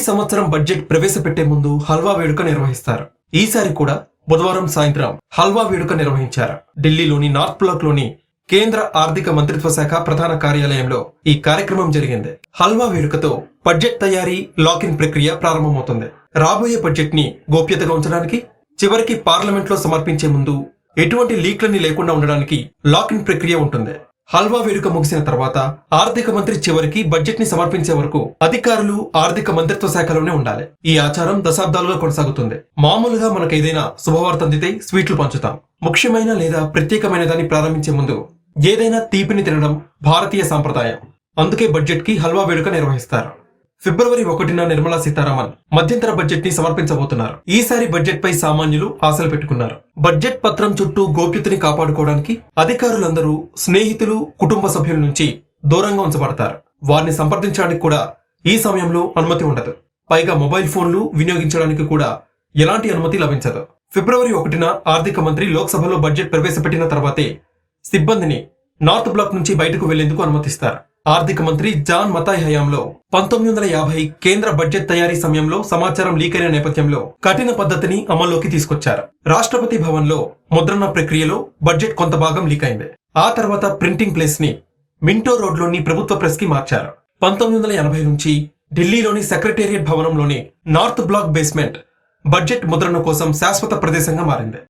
సంవత్సరం బడ్జెట్ ప్రవేశపెట్టే ముందు హల్వా వేడుక నిర్వహిస్తారు. ఈసారి కూడా బుధవారం సాయంత్రం హల్వా వేడుక నిర్వహించారు. ఢిల్లీలోని నార్త్ బ్లాక్ లోని కేంద్ర ఆర్థిక మంత్రిత్వ శాఖ ప్రధాన కార్యాలయంలో ఈ కార్యక్రమం జరిగింది. హల్వా వేడుకతో బడ్జెట్ తయారీ లాక్-ఇన్ ప్రక్రియ ప్రారంభమవుతుంది. రాబోయే బడ్జెట్ ని గోప్యతగా ఉంచడానికి, చివరికి పార్లమెంట్ లో సమర్పించే ముందు ఎటువంటి లీక్లని లేకుండా ఉండడానికి లాక్-ఇన్ ప్రక్రియ ఉంటుంది. హల్వా వేడుక ముగిసిన తర్వాత ఆర్థిక మంత్రి చివరికి బడ్జెట్ ని సమర్పించే వరకు అధికారులు ఆర్థిక మంత్రిత్వ శాఖలోనే ఉండాలి. ఈ ఆచారం దశాబ్దాలుగా కొనసాగుతుంది. మామూలుగా మనకు ఏదైనా శుభవార్త అందితే స్వీట్లు పంచుతాం. ముఖ్యమైన లేదా ప్రత్యేకమైన దాన్ని ప్రారంభించే ముందు ఏదైనా తీపిని తినడం భారతీయ సాంప్రదాయం. అందుకే బడ్జెట్ కి హల్వా వేడుక నిర్వహిస్తారు. ఫిబ్రవరి 1న నిర్మలా సీతారామన్ మధ్యంతర బడ్జెట్ ని సమర్పించబోతున్నారు. ఈసారి బడ్జెట్ పై సామాన్యులు ఆశలు పెట్టుకున్నారు. బడ్జెట్ పత్రం చుట్టూ గోప్యతని కాపాడుకోవడానికి అధికారులందరూ స్నేహితులు, కుటుంబ సభ్యుల నుంచి దూరంగా ఉంచబడతారు. వారిని సంప్రదించడానికి కూడా ఈ సమయంలో అనుమతి ఉండదు. పైగా మొబైల్ ఫోన్లు వినియోగించడానికి కూడా ఎలాంటి అనుమతి లభించదు. ఫిబ్రవరి 1న ఆర్థిక మంత్రి లోక్సభలో బడ్జెట్ ప్రవేశపెట్టిన తర్వాతే సిబ్బందిని నార్త్ బ్లాక్ నుంచి బయటకు వెళ్లేందుకు అనుమతిస్తారు. ఆర్థిక మంత్రి జాన్ మతాయ్ హయాంలో 1950 కేంద్ర బడ్జెట్ తయారీ సమయంలో సమాచారం లీక్ అయిన నేపథ్యంలో కఠిన పద్ధతిని అమల్లోకి తీసుకొచ్చారు. రాష్ట్రపతి భవన్ లో ముద్రణ ప్రక్రియలో బడ్జెట్ కొంత భాగం లీక్ అయింది. ఆ తర్వాత ప్రింటింగ్ ప్లేస్ ని మింటో రోడ్ లోని ప్రభుత్వ ప్రెస్ కి మార్చారు. 1980 నుంచి ఢిల్లీలోని సెక్రటేరియట్ భవనంలోని నార్త్ బ్లాక్ బేస్మెంట్ బడ్జెట్ ముద్రణ కోసం శాశ్వత ప్రదేశంగా మారింది.